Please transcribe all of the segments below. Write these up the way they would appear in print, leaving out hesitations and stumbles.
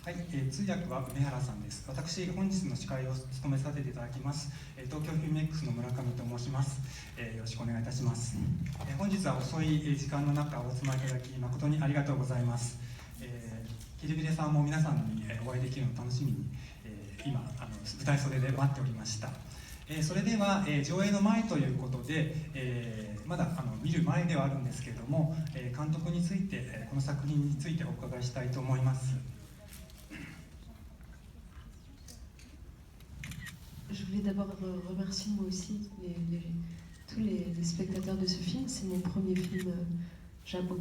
はい、通訳は梅原さんです。私、本日の司会を務めさせていただきます、東京フィルメックスの村上と申します。よろしくお願いいたします。本日は遅い時間の中お集まりいただき誠にありがとうございます。キリビレさんも皆さんにお会いできるのを楽しみに、今舞台袖で待っておりました。それでは、上映の前ということで、まだ見る前ではあるんですけれども、監督について、この作品についてお伺いしたいと思います。Je voulais d'abord remercier moi aussi tous les spectateurs de ce film. C'est mon premier film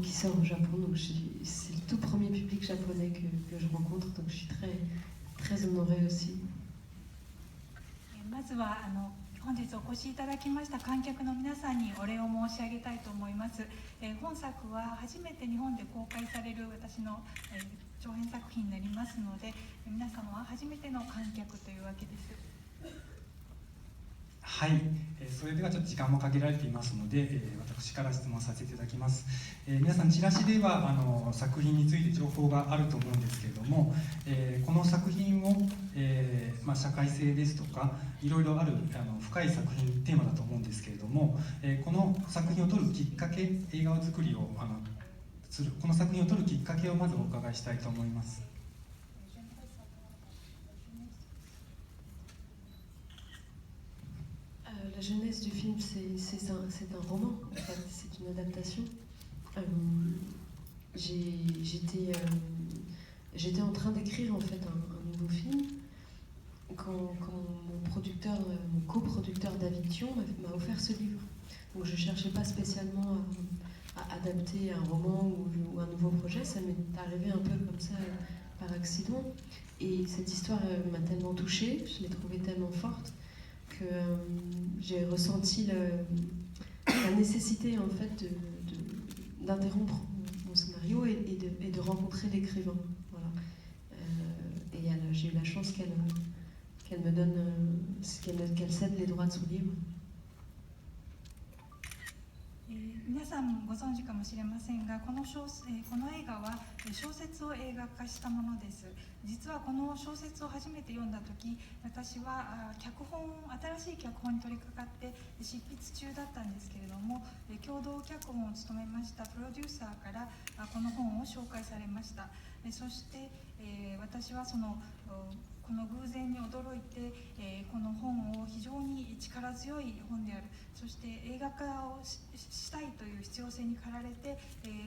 qui sort au Japon, donc c'est le tout premier public japonais que je rencontre, donc je suis très honorée aussi. まずは本日お越しいただきました観客の皆さんにお礼を申し上げたいと思います。本作は初めて日本で公開される私の、長編作品になりますので、皆様は初めての観客というわけです。はい、それではちょっと時間も限られていますので、私から質問させていただきます。皆さんチラシでは作品について情報があると思うんですけれども、この作品を、社会性ですとかいろいろある深い作品テーマだと思うんですけれども、この作品を撮るきっかけ、映画作りをするこの作品を撮るきっかけをまずお伺いしたいと思います。La genèse du film, c'est un roman, en fait, c'est une adaptation. J'étais en train d'écrire en fait un nouveau film quand mon coproducteur David Thion m'a offert ce livre. Donc je ne cherchais pas spécialement à adapter un roman ou un nouveau projet, ça m'est arrivé un peu comme ça par accident. Et cette histoire m'a tellement touchée, je l'ai trouvée tellement forte, que j'ai ressenti la nécessité en fait d'interrompre mon scénario et de rencontrer l'écrivain. Voilà. Et j'ai eu la chance qu'elle me donne, qu'elle cède les droits de son livre. 皆さんご存知かもしれませんが、この映画は小説を映画化したものです。実はこの小説を初めて読んだ時、私は新しい脚本に取り掛かって執筆中だったんですけれども、共同脚本を務めましたプロデューサーからこの本を紹介されました。そして、私はこの偶然に驚いて、この本を非常に力強い本である、そして映画化をしたいという必要性に駆られて、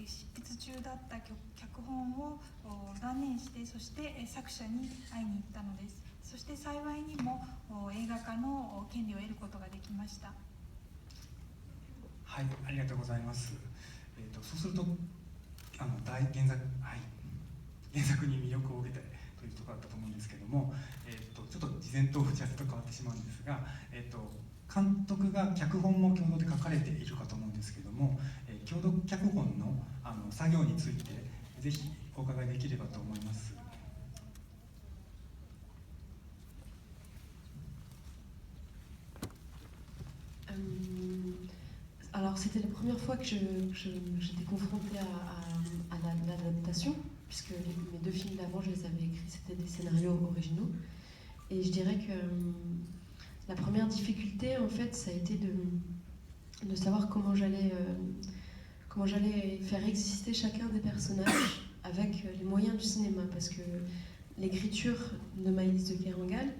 執筆中だった脚本を断念して、そして作者に会いに行ったのです。そして幸いにも映画化の権利を得ることができました。はい、ありがとうございます。そうすると原作に魅力を受けてというところだったと思うんですけども、ちょっと事前と打ち合わせと変わってしまうんですが、監督が脚本も共同で書かれているかと思うんですけども、共同脚本の作業についてぜひお伺いできればと思います。Alors c'était la première fois que j'étais confrontée à l'adaptation, puisque mes deux films d'avant, je les avais écrits, c'était des scénarios originaux. Et je dirais que la première difficulté, en fait, ça a été de savoir comment j'allais faire exister chacun des personnages avec les moyens du cinéma, parce que l'écriture de Maïlis de Kerangal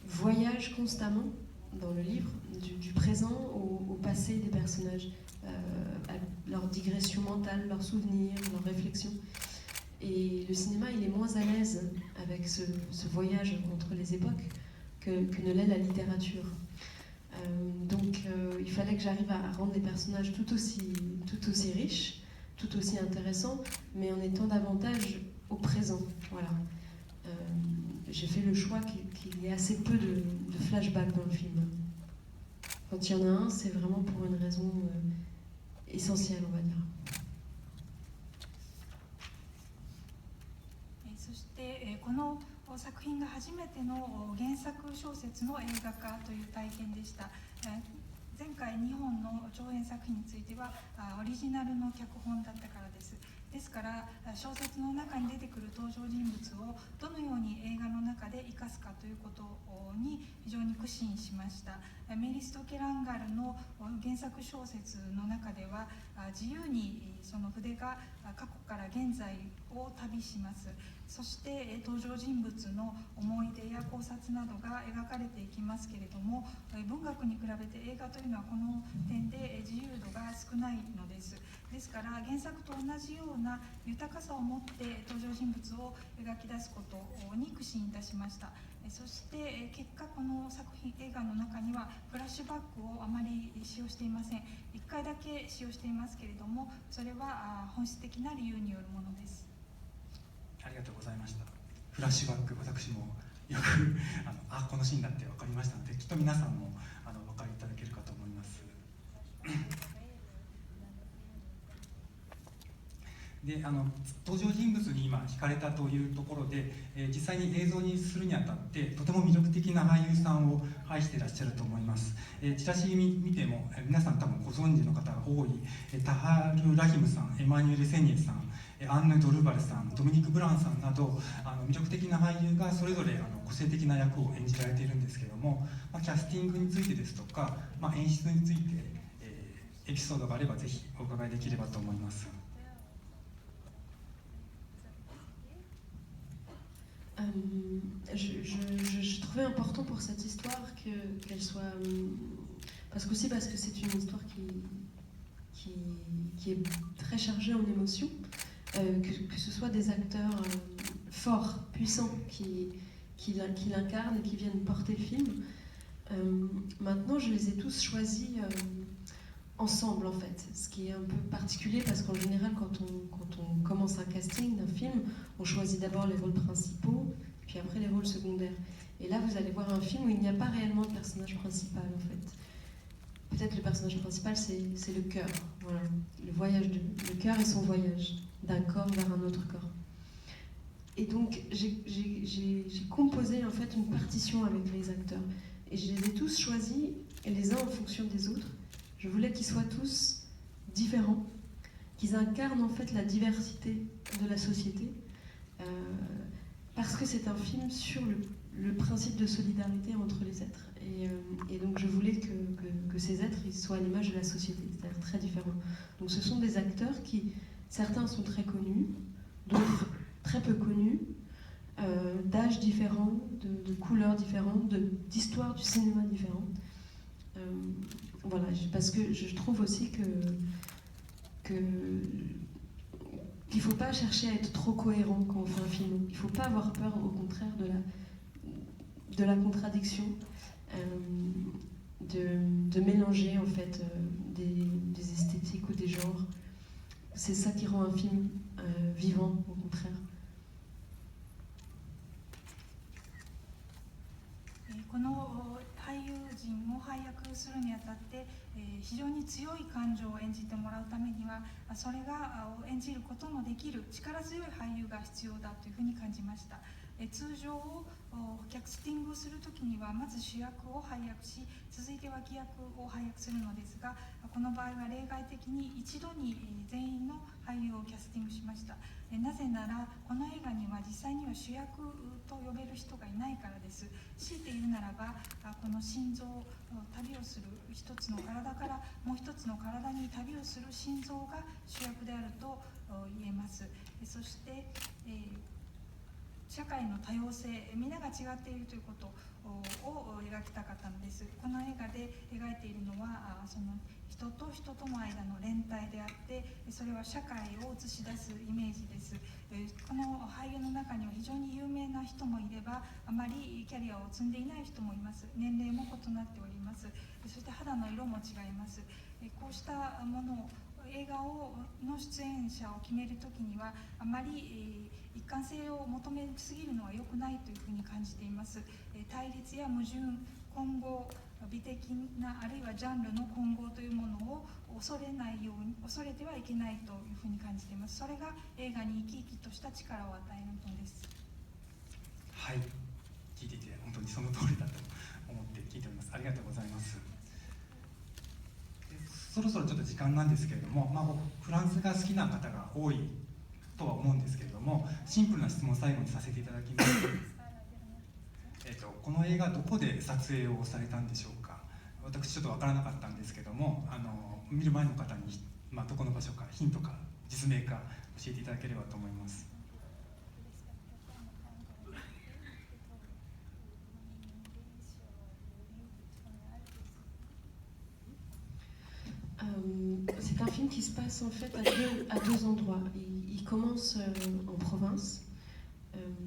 voyage constamment dans le livre, du présent au passé des personnages, à leur digression mentale, leurs souvenirs, leurs réflexions. Et le cinéma, il est moins à l'aise avec ce voyage entre les époques que ne l'est la littérature. Donc il fallait que j'arrive à rendre les personnages tout aussi riches, tout aussi intéressants, mais en étant davantage au présent. Voilà. J'ai fait le choix qu'il y ait assez peu de flashbacks dans le film. Quand il y en a un, c'est vraiment pour une raison essentielle, on va dire. そしてこの作品が初めての原作小説の映画化という体験でした。前回2本の長編作品についてはオリジナルの脚本だったからです。でですから小説の中に出てくる登場人物をどのように映画の中で生かすかということに非常に苦心しました。メリスト・ケランガルの原作小説の中では自由にその筆が過去から現在を旅します。そして登場人物の思い出や考察などが描かれていきますけれども、文学に比べて映画というのはこの点で自由度が少ないのです。ですから原作と同じような豊かさを持って登場人物を描き出すことに苦心いたしました。そして結果この作品映画の中にはフラッシュバックをあまり使用していません。1回だけ使用していますけれども、それは本質的な理由によるものです。ありがとうございました。フラッシュバック、私もよくこのシーンだって分かりましたので、きっと皆さんもお分かりいただけるかと思います。で登場人物に今惹かれたというところで、実際に映像にするにあたってとても魅力的な俳優さんを愛していらっしゃると思います。チラシ見ても皆さん多分ご存知の方が多いタハル・ラヒムさん、エマニュエル・セニエさん、アンヌ・ドルバルさん、ドミニク・ブラウンさんなど魅力的な俳優がそれぞれ個性的な役を演じられているんですけれども、キャスティングについてですとか、演出について、エピソードがあればぜひお伺いできればと思います。Je trouvais important pour cette histoire qu'elle soit... parce que c'est une histoire qui est très chargée en émotions, que ce soit des acteurs forts, puissants, qui l'incarnent et qui viennent porter le film. Maintenant, je les ai tous choisis ensemble, en fait, ce qui est un peu particulier parce qu'en général, quand on commence un casting d'un film, on choisit d'abord les rôles principaux, puis après les rôles secondaires. Et là, vous allez voir un film où il n'y a pas réellement de personnage principal, en fait. Peut-être le personnage principal, c'est le cœur, voilà, le cœur et son voyage d'un corps vers un autre corps. Et donc, j'ai composé en fait une partition avec les acteurs, et je les ai tous choisis, et les uns en fonction des autres. Je voulais qu'ils soient tous différents, qu'ils incarnent en fait la diversité de la société, parce que c'est un film sur le principe de solidarité entre les êtres. Et donc je voulais que ces êtres ils soient à l'image de la société, c'est-à-dire très différents. Donc ce sont des acteurs qui, certains sont très connus, d'autres très peu connus, d'âges différents, de couleurs différentes, d'histoires du cinéma différentes. Voilà, parce que je trouve aussi qu'il ne faut pas chercher à être trop cohérent quand on fait un film. Il ne faut pas avoir peur, au contraire, de la contradiction, de mélanger en fait des esthétiques ou des genres. C'est ça qui rend un film vivant, au contraire. この俳優陣を配役するにあたって、非常に強い感情を演じてもらうためにはそれが演じることのできる力強い俳優が必要だというふうに感じました。通常キャスティングをするときにはまず主役を配役し、続いて脇役を配役するのですが、この場合は例外的に一度に全員の俳優をキャスティングしました。なぜならこの映画には実際には主役と呼べる人がいないからです。強いて言うならばこの心臓、旅をする一つの体からもう一つの体に旅をする心臓が主役であると言えます。そして、社会の多様性、皆が違っているということを描きたかったのです。この映画で描いているのはその人と人との間の連帯であって、それは社会を映し出すイメージです。この俳優の中には非常に有名な人もいれば、あまりキャリアを積んでいない人もいます。年齢も異なっております。そして肌の色も違います。こうしたものを映画の出演者を決めるときにはあまり一貫性を求めすぎるのは良くないというふうに感じています。対立や矛盾、混合、美的なあるいはジャンルの混合というものを恐れないように、恐れてはいけないというふうに感じています。それが映画に生き生きとした力を与えるのです。はい、聞いていて本当にその通りだと思って聞いております。ありがとうございます。そろそろちょっと時間なんですけれども、フランスが好きな方が多いとは思うんですけれども、シンプルな質問を最後にさせていただきます。この映画どこで撮影をされたんでしょうか。私ちょっと分からなかったんですけども、見る前の方に、どこの場所かヒントか実名か教えていただければと思います。C'est un film qui se passe en fait à deux endroits. Il commence en province,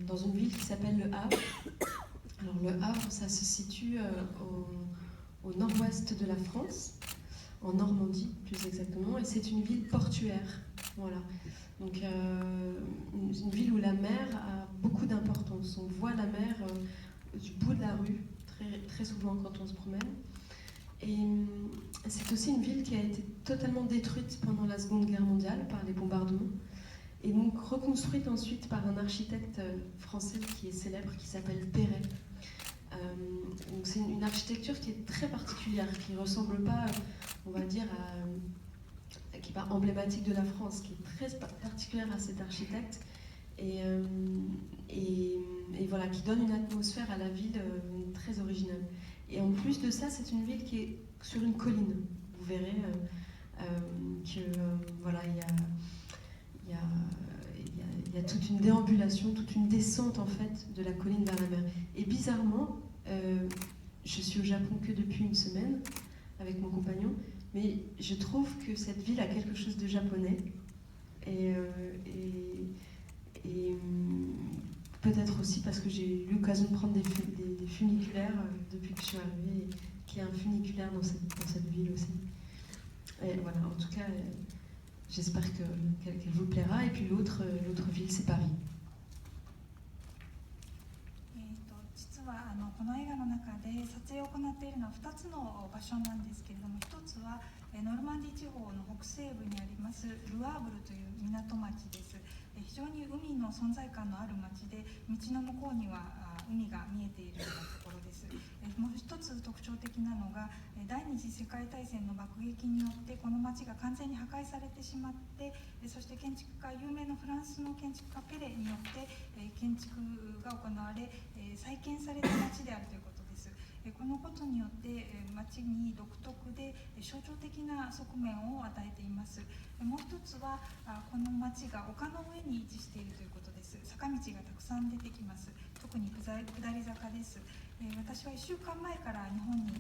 dans une ville qui s'appelle Le Havre. Alors Le Havre, ça se situe au nord-ouest de la France, en Normandie plus exactement, et c'est une ville portuaire. Voilà. Donc une ville où la mer a beaucoup d'importance. On voit la mer du bout de la rue, très souvent quand on se promène. Et c'est aussi une ville qui a été totalement détruite pendant la Seconde Guerre mondiale par les bombardements, et donc reconstruite ensuite par un architecte français qui est célèbre, qui s'appelle Perret. Donc c'est une architecture qui est très particulière, qui ne ressemble pas, on va dire, qui n'est pas emblématique de la France, qui est très particulière à cet architecte, et voilà, qui donne une atmosphère à la ville très originale. Et en plus de ça, c'est une ville qui est sur une colline. Vous verrez voilà, il y a toute une déambulation, toute une descente en fait de la colline vers la mer. Et bizarrement, je suis au Japon que depuis une semaine avec mon compagnon, mais je trouve que cette ville a quelque chose de japonais. Et peut-être aussi parce que j'ai eu l'occasion de prendre des funiculaires depuis que je suis arrivée, qu'il y a un funiculaire dans cette ville aussi. Et voilà, en tout cas, j'espère qu'elle vous plaira. Et puis l'autre ville, c'est Paris. 実はこの映画の中で撮影を行っているのは2つの場所なんですけれども、1つはノルマンディ地方の北西部にありますルアーブルという港町です。非常に海の存在感のある町で、道の向こうには海が見えているようなところです。もう一つ特徴的なのが、第二次世界大戦の爆撃によってこの町が完全に破壊されてしまって、そして建築家、有名なフランスの建築家ペレによって建築が行われ、再建された町であるということです。このことによって町に独特で象徴的な側面を与えています。もう一つはこの町が丘の上に位置しているということです。坂道がたくさん出てきます。特に下り坂です。私は1週間前から日本に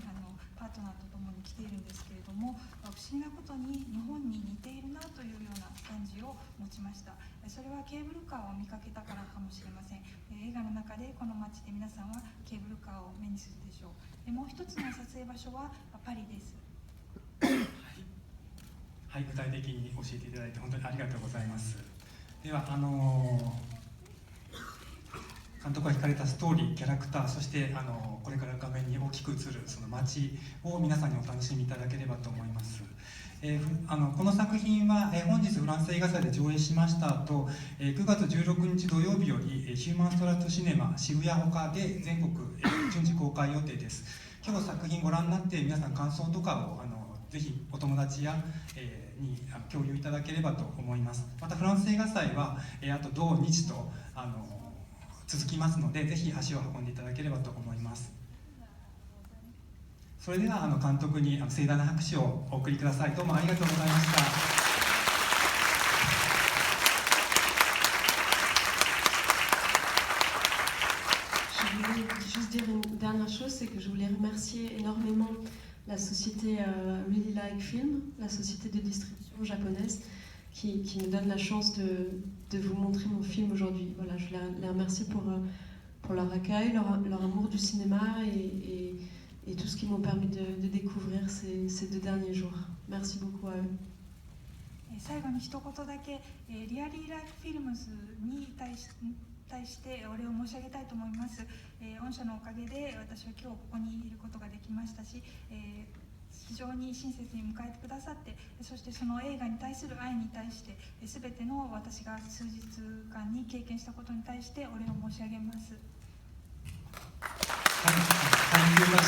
パートナーと共に来ているんですけれども、不思議なことに日本に似ているなというような感じを持ちました。それはケーブルカーを見かけたからかもしれません。映画の中でこの街で皆さんはケーブルカーを目にするでしょう。もう一つの撮影場所はパリです。はい、具体的に教えていただいて本当にありがとうございます。では監督が惹かれたストーリー、キャラクター、そしてこれから画面に大きく映るその街を皆さんにお楽しみいただければと思います。この作品は本日フランス映画祭で上映しました後、9月16日土曜日よりヒューマンストラットシネマ渋谷ほかで全国順次公開予定です。今日作品ご覧になって皆さん感想とかをぜひお友達やに共有いただければと思います。またフランス映画祭はあと土日と続きますので、ぜひ足を運んでいただければと思います。それでは監督に盛大な拍手をお送りください。どうもありがとうございました。Je voulais juste dire une dernière chose, c'est que je voulais remercier énormément la société Really Like Film, la société de distribution japonaise, qui me donne la chance de vous montrer mon film aujourd'hui. Voilà, je voulais les remercier pour leur accueil, leur amour du cinéma et tout ce qu'ils m'ont permis de découvrir ces 2 derniers jours. Merci beaucoup à eux. 最後に一言だけ、リアリーライフフィルムズに対してお礼を申し上げたいと思います。御社のおかげで私は今日ここにいることができましたし、非常に親切に迎えてくださって、そしてその映画に対する愛に対して、全ての私が数日間に経験したことに対してお礼を申し上げます。はい、